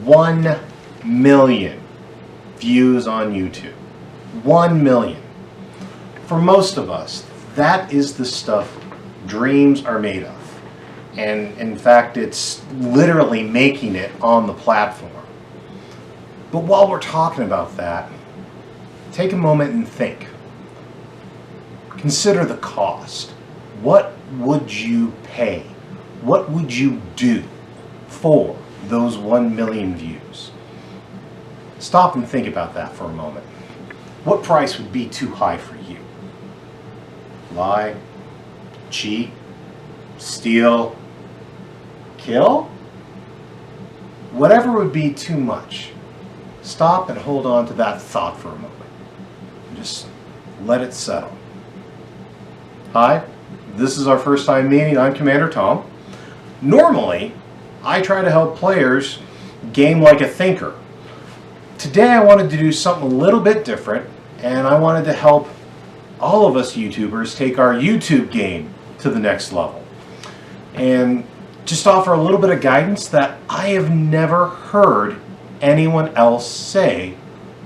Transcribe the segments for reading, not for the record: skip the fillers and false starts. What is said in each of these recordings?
1 million views on YouTube. 1 million. For most of us, that is the stuff dreams are made of. And in fact, it's literally making it on the platform. But while we're talking about that, take a moment and think. Consider the cost. What would you pay? What would you do for those 1 million views? Stop and think about that for a moment. What price would be too high for you? Lie, cheat, steal, kill? Whatever would be too much. Stop and hold on to that thought for a moment. Just let it settle. Hi, this is our first time meeting. I'm Commander Tom. Normally, I try to help players game like a thinker. Today I wanted to do something a little bit different, and I wanted to help all of us YouTubers take our YouTube game to the next level. And just offer a little bit of guidance that I have never heard anyone else say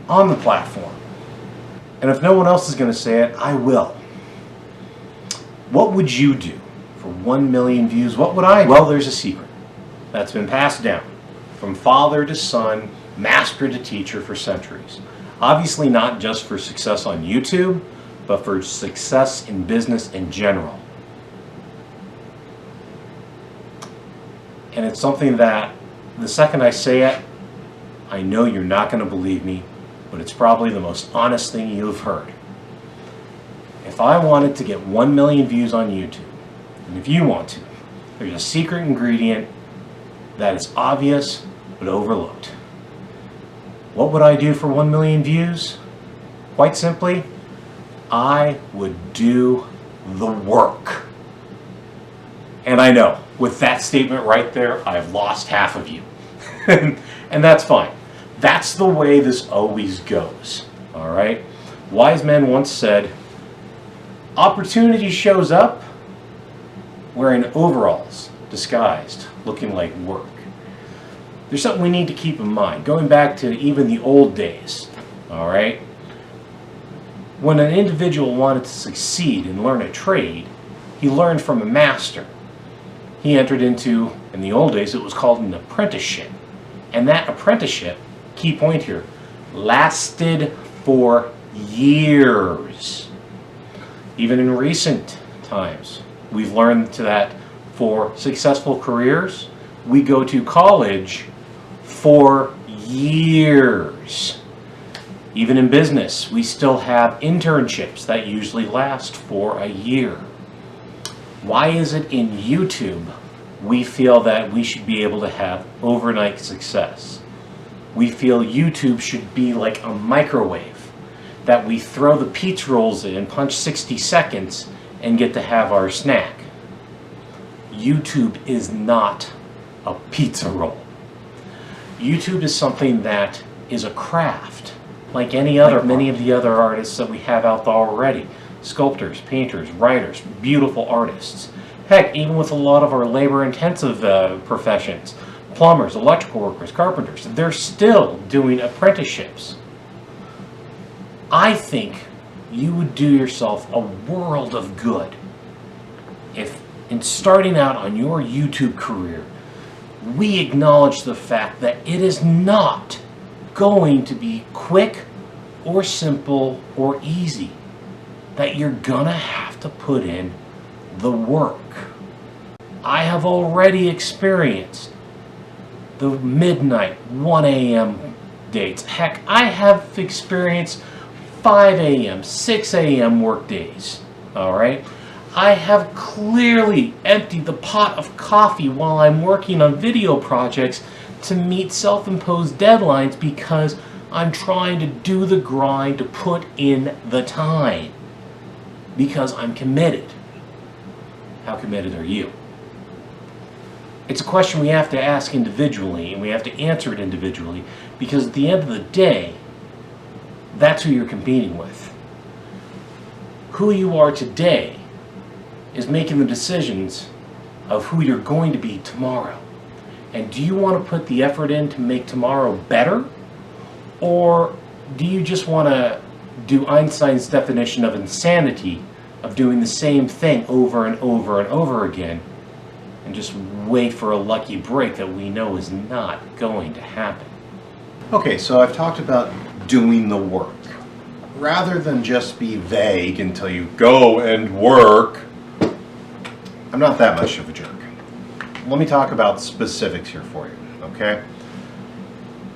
on the platform. And if no one else is going to say it, I will. What would you do for 1 million views? What would I do? Well, there's a secret that's been passed down from father to son, master to teacher for centuries. Obviously not just for success on YouTube, but for success in business in general. And it's something that the second I say it, I know you're not going to believe me, but it's probably the most honest thing you've heard. If I wanted to get 1 million views on YouTube, and if you want to, there's a secret ingredient that is obvious but overlooked. What would I do for 1 million views? Quite simply, I would do the work. And I know, with that statement right there, I've lost half of you. And that's fine. That's the way this always goes. All right? Wise men once said, opportunity shows up wearing overalls, disguised, looking like work. There's something we need to keep in mind, going back to even the old days. All right? When an individual wanted to succeed and learn a trade, he learned from a master. He entered into, in the old days, it was called an apprenticeship. And that apprenticeship, key point here, lasted for years. Even in recent times, we've learned that for successful careers, we go to college for years. Even in business, we still have internships that usually last for a year. Why is it in YouTube we feel that we should be able to have overnight success? We feel YouTube should be like a microwave, that we throw the pizza rolls in, punch 60 seconds, and get to have our snack. YouTube is not a pizza roll. YouTube is something that is a craft, like any other, many of the other artists that we have out there already. Sculptors, painters, writers, beautiful artists. Heck, even with a lot of our labor-intensive professions, plumbers, electrical workers, carpenters, they're still doing apprenticeships. I think you would do yourself a world of good if, in starting out on your YouTube career, we acknowledge the fact that it is not going to be quick or simple or easy. That you're gonna have to put in the work. I have already experienced the midnight, 1 a.m. dates. Heck, I have experienced 5 a.m., 6 a.m. work days. All right? I have clearly emptied the pot of coffee while I'm working on video projects to meet self-imposed deadlines because I'm trying to do the grind to put in the time. Because I'm committed. How committed are you? It's a question we have to ask individually, and we have to answer it individually, because at the end of the day, that's who you're competing with. Who you are today is making the decisions of who you're going to be tomorrow. And do you want to put the effort in to make tomorrow better? Or do you just want to do Einstein's definition of insanity of doing the same thing over and over and over again and just wait for a lucky break that we know is not going to happen? Okay, so I've talked about doing the work. Rather than just be vague until you go and work, I'm not that much of a jerk. Let me talk about specifics here for you, okay?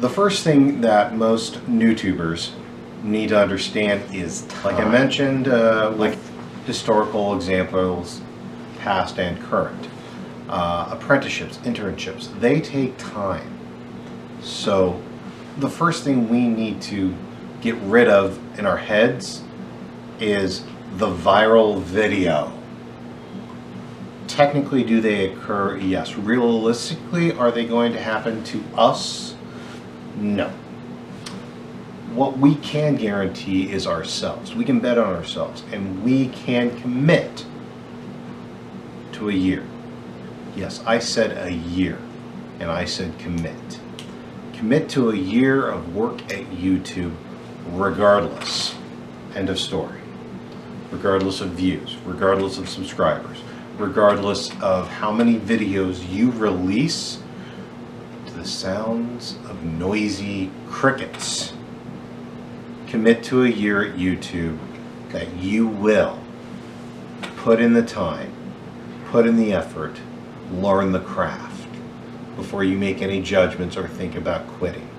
The first thing that most YouTubers need to understand is time. Like I mentioned, like historical examples, past and current. Apprenticeships, internships, they take time. So the first thing we need to get rid of in our heads is the viral video. Technically, do they occur? Yes. Realistically, are they going to happen to us? No. What we can guarantee is ourselves. We can bet on ourselves, and we can commit to a year. Yes, I said a year, and I said commit. Commit to a year of work at YouTube, regardless. End of story. Regardless of views, regardless of subscribers, regardless of how many videos you release to the sounds of noisy crickets. Commit to a year at YouTube that you will put in the time, put in the effort, learn the craft before you make any judgments or think about quitting.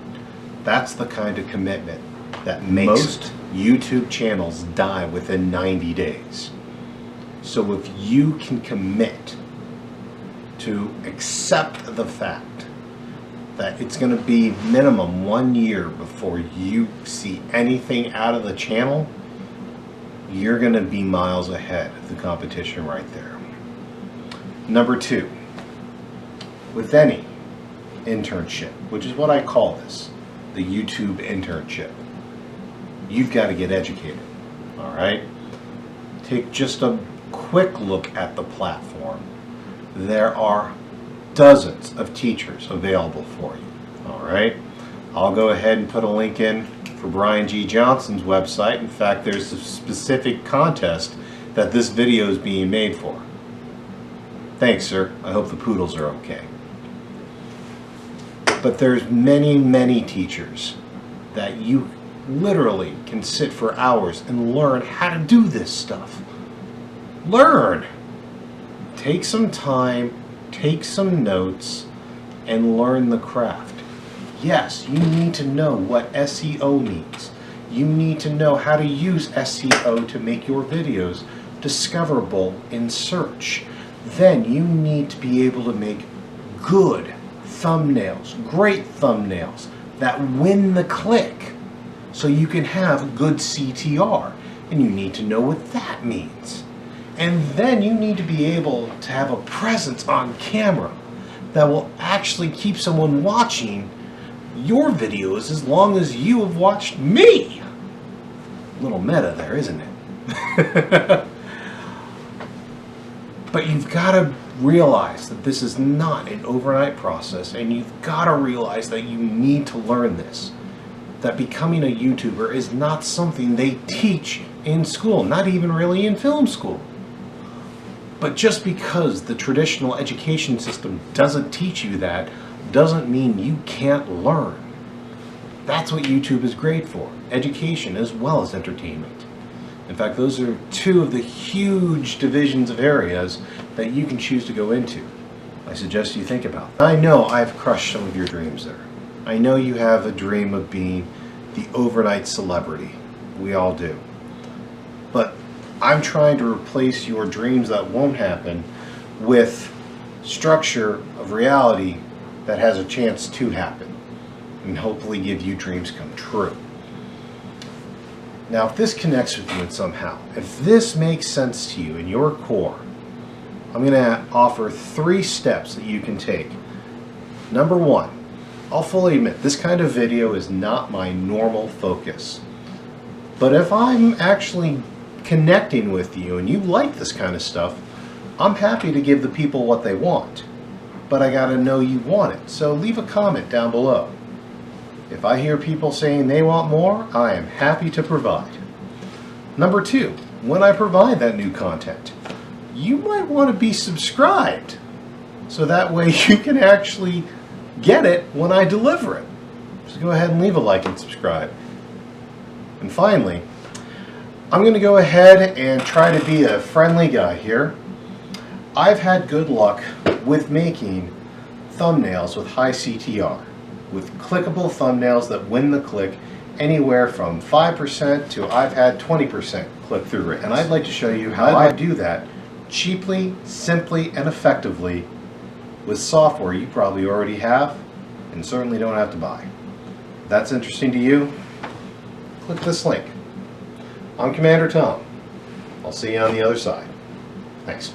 That's the kind of commitment that makes most YouTube channels die within 90 days. So if you can commit to accept the fact that it's going to be minimum 1 year before you see anything out of the channel, you're going to be miles ahead of the competition right there. Number 2, with any internship, which is what I call this, the YouTube internship, you've got to get educated, all right? Take just a quick look at the platform. There are dozens of teachers available for you, all right? I'll go ahead and put a link in for Brian G. Johnson's website. In fact, there's a specific contest that this video is being made for. Thanks, sir. I hope the poodles are okay. But there's many, many teachers that you literally can sit for hours and learn how to do this stuff. Learn! Take some time, take some notes, and learn the craft. Yes, you need to know what SEO means. You need to know how to use SEO to make your videos discoverable in search. Then you need to be able to make good thumbnails, great thumbnails that win the click so you can have good CTR. And you need to know what that means. And then you need to be able to have a presence on camera that will actually keep someone watching your videos as long as you have watched me. A little meta there, isn't it? But you've got to realize that this is not an overnight process, and you've got to realize that you need to learn this. That becoming a YouTuber is not something they teach in school, not even really in film school. But just because the traditional education system doesn't teach you that, doesn't mean you can't learn. That's what YouTube is great for, education as well as entertainment. In fact, those are two of the huge divisions of areas that you can choose to go into. I suggest you think about. I know I've crushed some of your dreams there. I know you have a dream of being the overnight celebrity. We all do. But I'm trying to replace your dreams that won't happen with structure of reality that has a chance to happen, and hopefully give you dreams come true. Now, if this connects with you in somehow, if this makes sense to you in your core, I'm going to offer 3 steps that you can take. Number 1, I'll fully admit this kind of video is not my normal focus. But if I'm actually connecting with you and you like this kind of stuff, I'm happy to give the people what they want. but I gotta know you want it. So leave a comment down below. If I hear people saying they want more, I am happy to provide. Number 2, when I provide that new content, you might want to be subscribed, so that way you can actually get it when I deliver it. So go ahead and leave a like and subscribe. And finally, I'm going to go ahead and try to be a friendly guy here. I've had good luck with making thumbnails with high CTR, with clickable thumbnails that win the click anywhere from 5% to I've had 20% click-through rate. And I'd like to show you how I do that cheaply, simply, and effectively with software you probably already have and certainly don't have to buy. If that's interesting to you, click this link. I'm Commander Tom. I'll see you on the other side. Thanks.